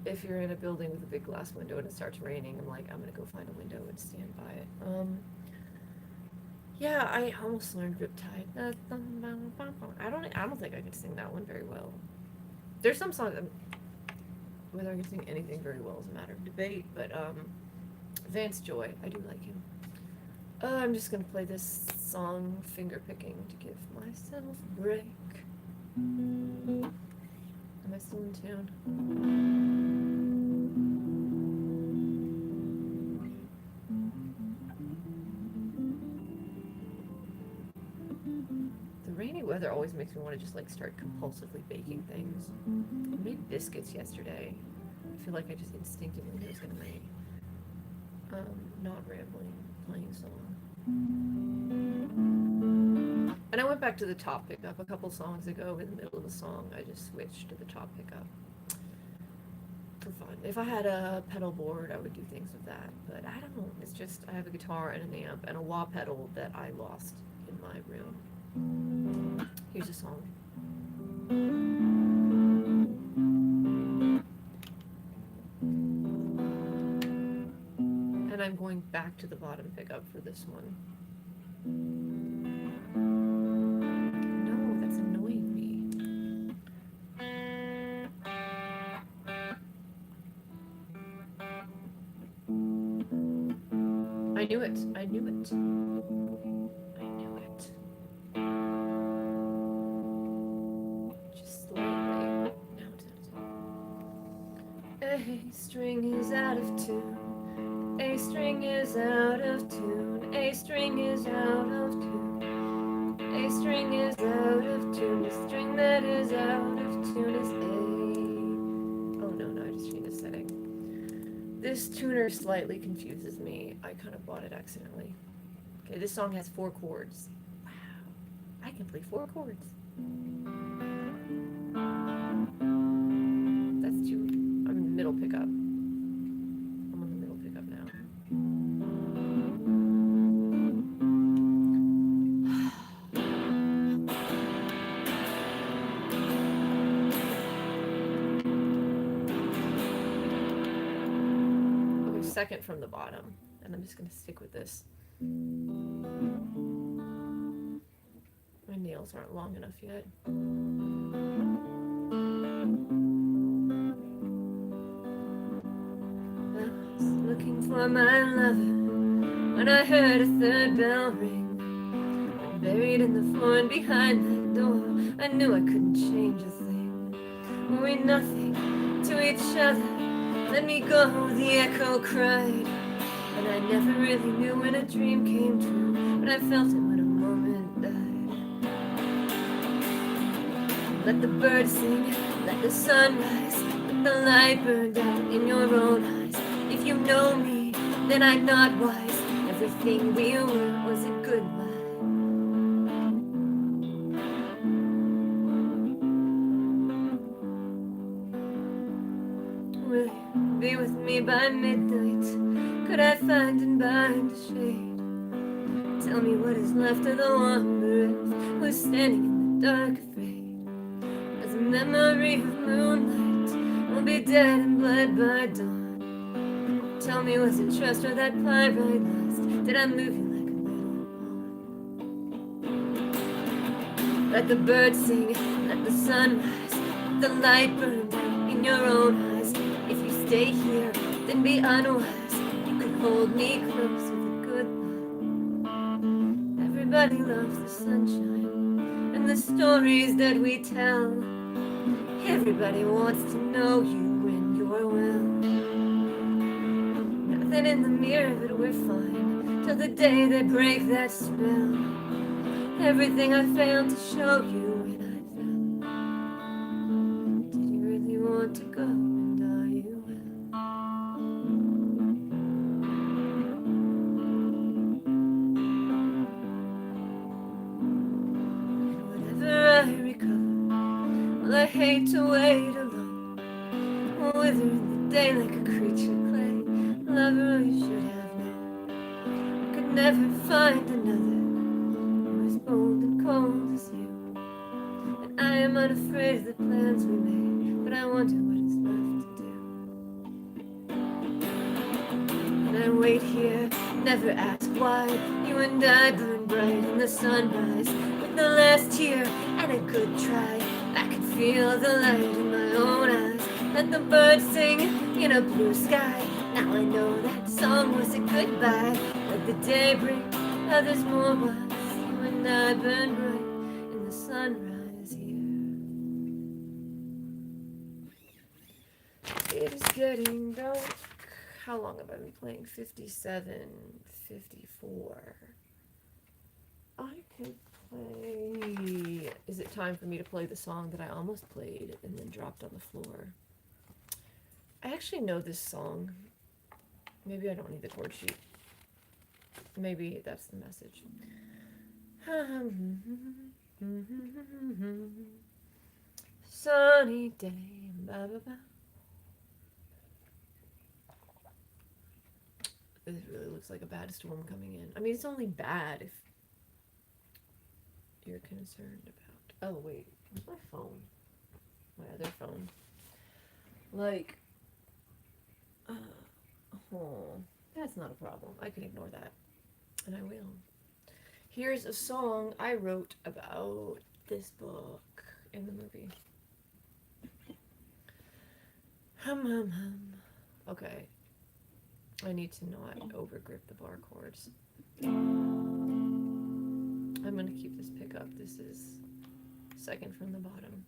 if you're in a building with a big glass window and it starts raining, I'm like, I'm gonna go find a window and stand by it. Yeah, I almost learned Riptide. I don't think I can sing that one very well. There's some songs, whether I can sing anything very well is a matter of debate, but Vance Joy, I do like him. I'm just gonna play this song, finger picking, to give myself a break. Am I still in tune? The rainy weather always makes me want to just like start compulsively baking things. I made biscuits yesterday. I feel like I just instinctively knew it was gonna rain. Not rambling, playing song. And I went back to the top pickup a couple songs ago. In the middle of a song, I just switched to the top pickup for fun. If I had a pedal board, I would do things with that. But I don't know. It's just I have a guitar and an amp and a wah pedal that I lost in my room. Here's a song. And I'm going back to the bottom pickup for this one. No, that's annoying me. I knew it. I knew it. I knew it. Just slightly. Now it's out. A string is out of tune. A string is out of tune. A string is out of tune. A string is out of tune. A string that is out of tune is A. Oh no, I just changed the setting. This tuner slightly confuses me. I kind of bought it accidentally. Okay, this song has 4 chords. Wow, I can play 4 chords. That's too... I'm in the middle pickup. Second from the bottom, and I'm just going to stick with this. My nails aren't long enough yet. I was looking for my lover when I heard a third bell ring. I'm buried in the floor and behind that door, I knew I couldn't change a thing. Were we nothing to each other? Let me go, the echo cried. And I never really knew when a dream came true, but I felt it when a moment died. Let the birds sing, let the sun rise, let the light burn out in your own eyes. If you know me, then I'm not wise. Everything we were was a goodbye. Will you be with me by midnight? Could I find and bind a shade? Tell me what is left of the wanderer who's standing in the dark afraid. As a memory of moonlight will be dead and bled by dawn. Tell me, was it trust or that pyrite lust? Did I move you like a little pawn? Let the birds sing, let the sun rise, let the light burn down in your own eyes. If you stay here, then be unwise. You could hold me close with a goodbye. Everybody loves the sunshine and the stories that we tell. Everybody wants to know you when you're well. Nothing in the mirror, but we're fine till the day they break that spell. Everything I failed to show you when I fell. Did you really want to go, and are you well? And whenever I recover, well, I hate to wait alone. I'll wither in the day like a creature clay. Lover I should have known. I could never find another who as bold and cold as you. And I am unafraid of the plans we made, but I wonder what is left to do. And I wait here, never ask why. You and I burn bright in the sunrise, with the last tear and a good try. I can feel the light in my own eyes. Let the birds sing in a blue sky. Now I know that song was a goodbye. Let the day bring others more wise. You and I burn bright in the sunrise here. It is getting dark. How long have I been playing? 57, 54. I could play... Is it time for me to play the song that I almost played and then dropped on the floor? I actually know this song. Maybe I don't need the chord sheet. Maybe that's the message. Sunny day, ba ba ba. This really looks like a bad storm coming in. I mean, it's only bad if you're concerned about... Oh, wait. Where's my phone? My other phone. Like... oh, that's not a problem. I can ignore that. And I will. Here's a song I wrote about this book in the movie. Hum hum hum. Okay. I need to not overgrip the bar chords. I'm going to keep this pickup. This is second from the bottom.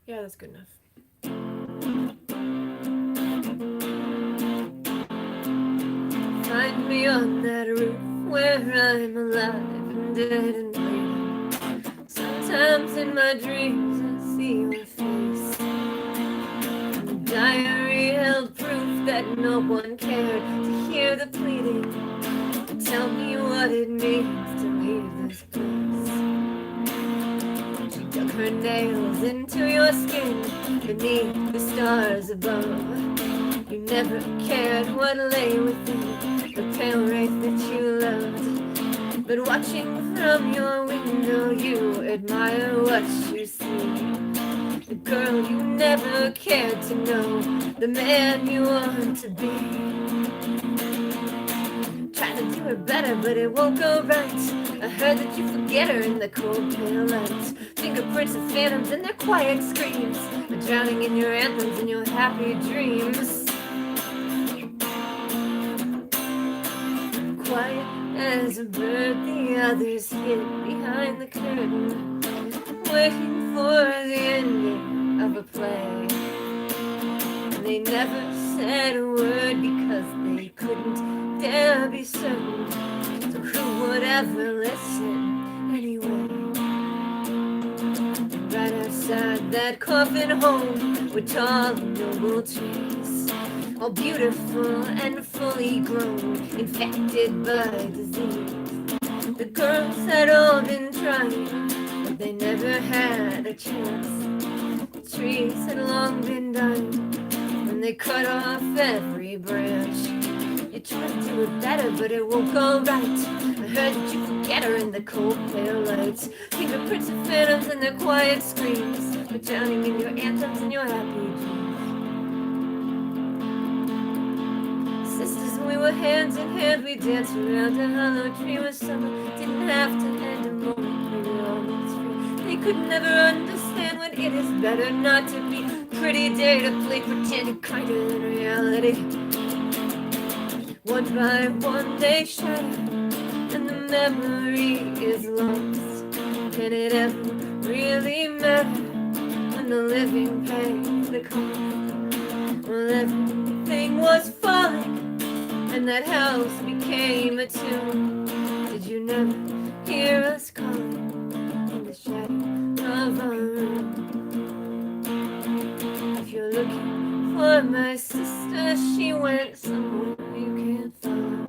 Yeah, that's good enough. Find me on that roof where I'm alive and dead and bleeding. Sometimes in my dreams I see your face. The diary held proof that no one cared to hear the pleading. Tell me what it means to leave this place. She dug her nails into your skin beneath the stars above. You never cared what lay within the pale wraith that you loved. But watching from your window, you admire what you see. The girl you never cared to know, the man you want to be. Try to do her better, but it won't go right. I heard that you forget her in the cold pale light. Fingerprints of phantoms and their quiet screams are drowning in your anthems and your happy dreams. Quiet As a bird, the others hid behind the curtain, waiting for the ending of a play. And they never said a word because they couldn't dare be certain. So who would ever listen anyway? Right outside that coffin home were tall and noble trees, all beautiful and fully grown, infected by disease. The girls had all been trying, but they never had a chance. The trees had long been dying when they cut off every branch. You try to do it better, but it won't go right. I heard that you forget her in the cold pale lights. Fingerprints of phantoms and their quiet screams, but drowning in your anthems and your happy dreams. Sisters, we were hands in hand, we danced around a hollow tree where summer didn't have to end a moment. We were almost free. They could never understand when it is better not to be. Pretty day to play pretend kinder than reality. One by one they shatter, and the memory is lost. Can it ever really matter when the living pay the cost? Well, everything was fine, and that house became a tomb. Did you never hear us calling in the shadow of our room? If you're looking for my sister, she went somewhere you can't follow.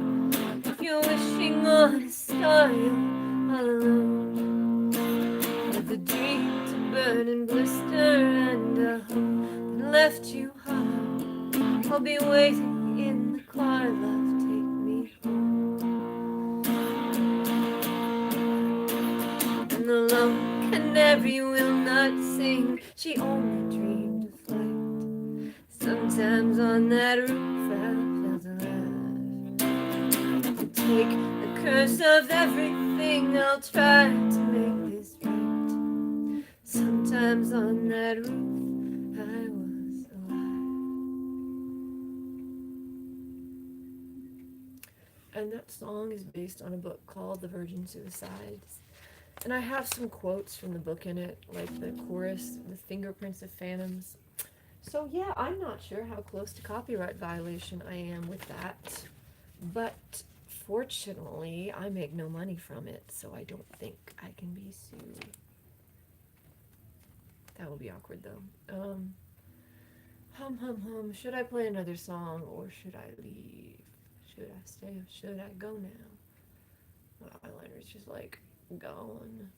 If you're wishing on a star, you're all alone. With a dream to burn and blister and a hope that left you hollow, I'll be waiting in the car, love, take me home. And the lone canary will not sing, she only dreamed of flight. Sometimes on that roof I felt alive. To take the curse of everything, I'll try to make this right. Sometimes on that roof I was alive. And that song is based on a book called The Virgin Suicides. And I have some quotes from the book in it, like the chorus, the fingerprints of phantoms. So yeah, I'm not sure how close to copyright violation I am with that, but fortunately I make no money from it, so I don't think I can be sued. That will be awkward though. Should I play another song or should I leave? Should I stay or should I go now? My eyeliner's just like gone.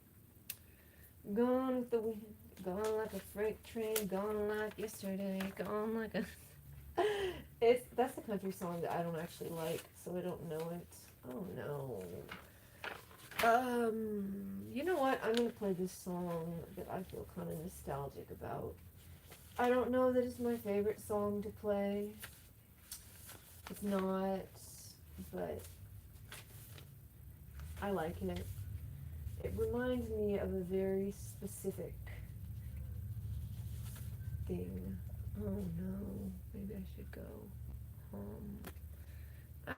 Gone with the wind. Gone like a freight train, gone like yesterday, gone like a... That's a country song that I don't actually like, so I don't know it. Oh no. You know what? I'm gonna play this song that I feel kind of nostalgic about. I don't know that it's my favorite song to play. It's not, but I like it. It reminds me of a very specific thing. Oh no, maybe I should go home.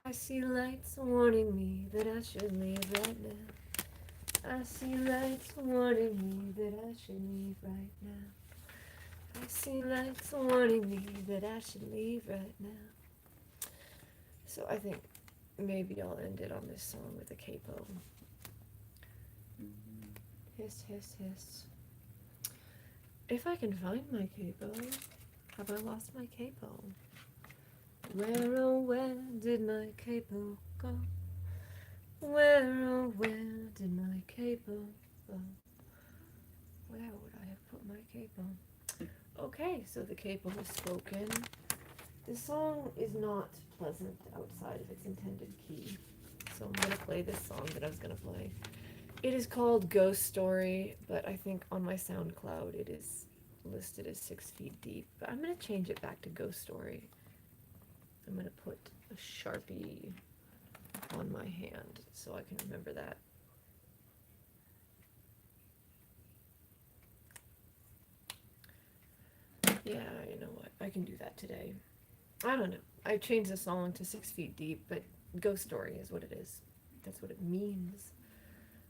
I see lights warning me that I should leave right now. I see lights warning me that I should leave right now. I see lights warning me that I should leave right now. So I think maybe I'll end it on this song with a capo. Hiss, hiss, hiss. If I can find my capo. Have I lost my capo? Where, oh, where did my capo go? Where, oh, where did my capo go? Where would I have put my capo? Okay, so the capo has spoken. This song is not pleasant outside of its intended key, so I'm going to play this song that I was going to play. It is called Ghost Story, but I think on my SoundCloud it is listed as 6 feet deep, but I'm going to change it back to Ghost Story. I'm going to put a Sharpie on my hand so I can remember that. Yeah, you know what, I can do that today. I don't know, I changed the song to 6 feet deep, but Ghost Story is what it is. That's what means.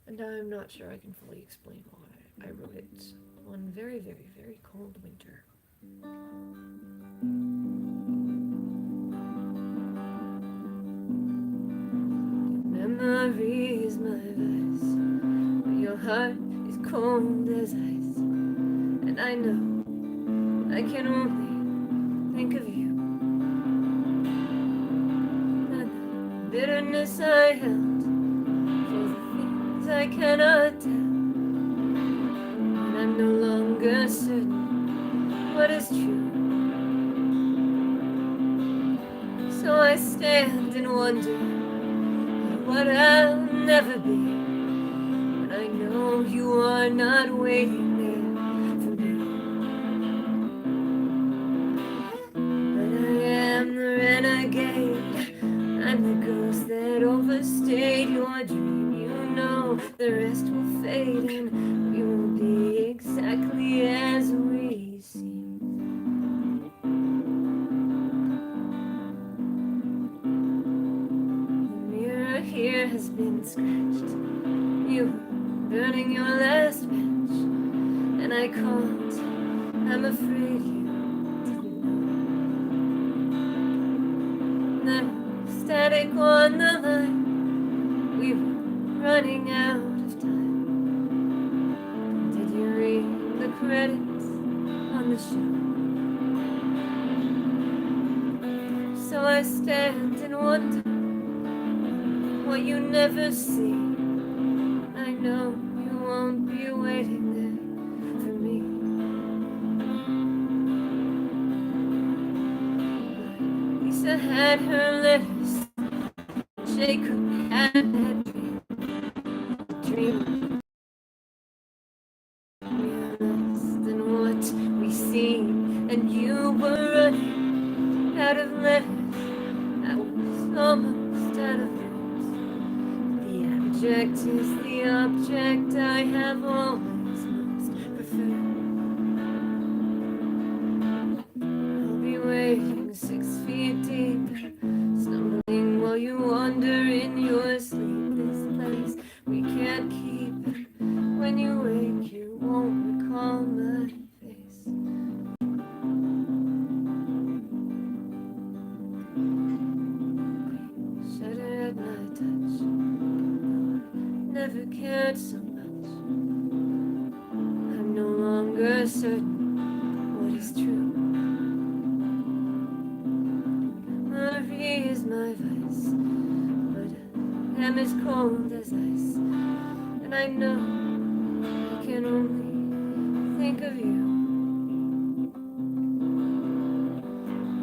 And I'm not sure I can fully explain why I wrote it one very, very, very cold winter. Memory is my vice, but your heart is cold as ice. And I know I can only think of you. And the bitterness I held for the things I cannot tell. And I'm no longer certain what is true. So I stand and wonder what I'll never be. But I know you are not waiting there for me. But I am the renegade. I'm the ghost that overstayed your dream. You know the rest will fade and we will be exactly as we seem. The mirror here has been scratched. You were burning your last match, and I called. I'm afraid you didn't know. The static on the line, we were running out of time. Did you read the credits on the show? So I stand and wonder what you never see. I know you won't be waiting there for me. But Lisa had her letters. Jacob had that dream. Less than what we see, and you were running out of letters. I was almost out of words. The abject is the object I have always most preferred. I'll be waiting 6 feet deep, stumbling while you wander in your sleep. This place we can't keep. When you wake, you won't recall my face. Shudder at my touch. Never cared so much. I'm no longer certain what is true. Memory is my vice, but I am as cold as ice. And I know I can only think of you.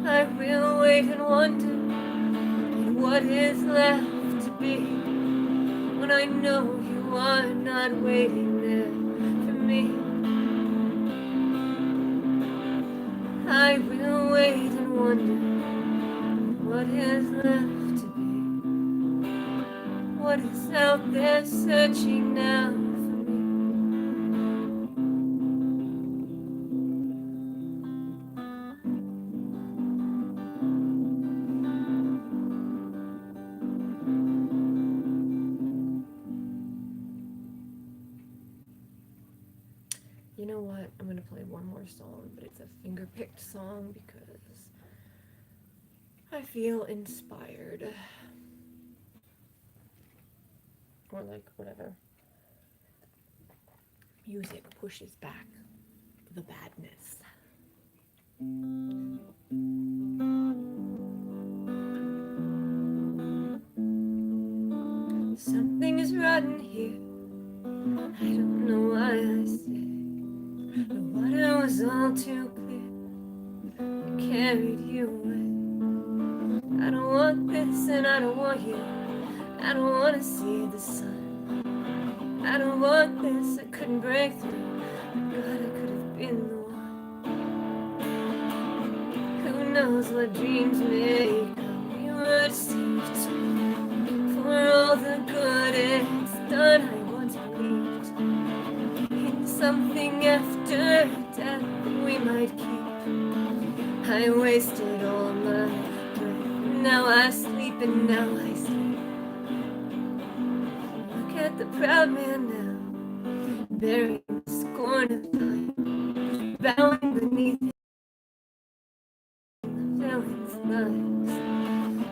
I will wait and wonder what is left to be, when I know you are not waiting there for me. I will wait and wonder what is left to be, what is out there searching now for me. You know what? I'm gonna play one more song, but it's a finger-picked song because I feel inspired. Or like whatever. Music pushes back the badness. Something is rotten here. I don't know why I stayed. The water was all too clear. It carried you away. I don't want this and I don't want you. I don't want to see the sun. I don't want this, I couldn't break through. But God, I could have been the one. Who knows what dreams may come. We were deceived. For all the good it's done, I once believed in something after death that we might keep. I wasted all my breath. Now I sleep and now I sleep. at the proud man now, burying the scorn of time, bowing beneath him the villain's lies.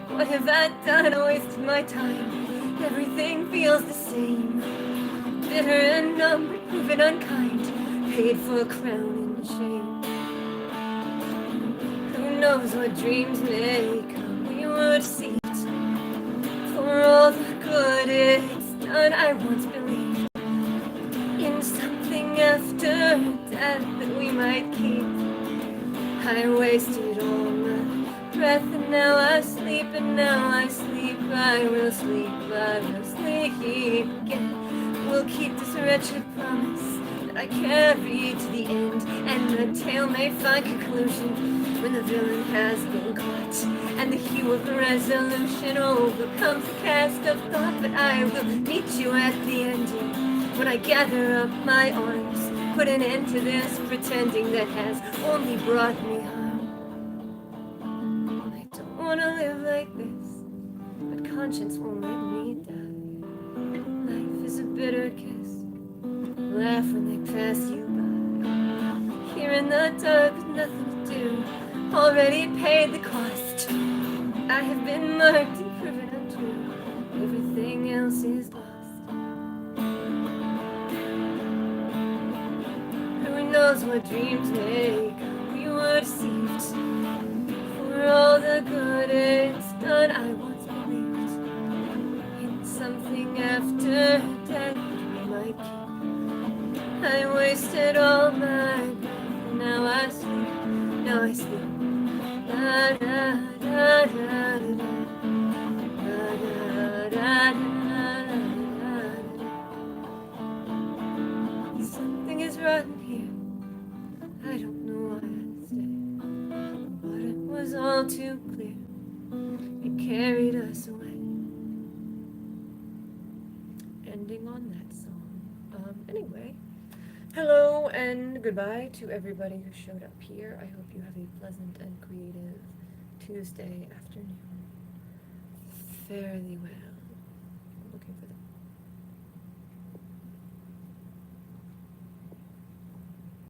What have I done? I wasted my time. Everything feels the same. Bitter and numb, proven unkind, paid for a crown and shame. Who knows what dreams may come? We were deceived. For all the good it's done, I once believed in something after death that we might keep. I wasted all my breath, and now I sleep, and now I sleep. I will sleep, I will sleep again. We'll keep this wretched promise that I carry to the end, and the tale may find conclusion when the villain has been caught, and the hue of resolution overcomes the cast of thought. But I will meet you at the ending when I gather up my arms, put an end to this pretending that has only brought me harm. I don't want to live like this, but conscience won't let me die. Life is a bitter kiss, laugh when they pass you by. Here in the dark with nothing to do, already paid the cost. I have been marked and proven untrue, everything else is lost. Who knows what dreams may come? We were deceived. For all the good it's done, I once believed in something after death we might keep. I wasted all my breath, now I sleep, now I sleep. Da da da da da da da da da. Something is rotten here. I don't know why I stayed, but it was all too clear. It carried us away. Ending on that song. Anyway, hello and goodbye to everybody who showed up here. I hope you have a pleasant and creative Tuesday afternoon. Fare thee well.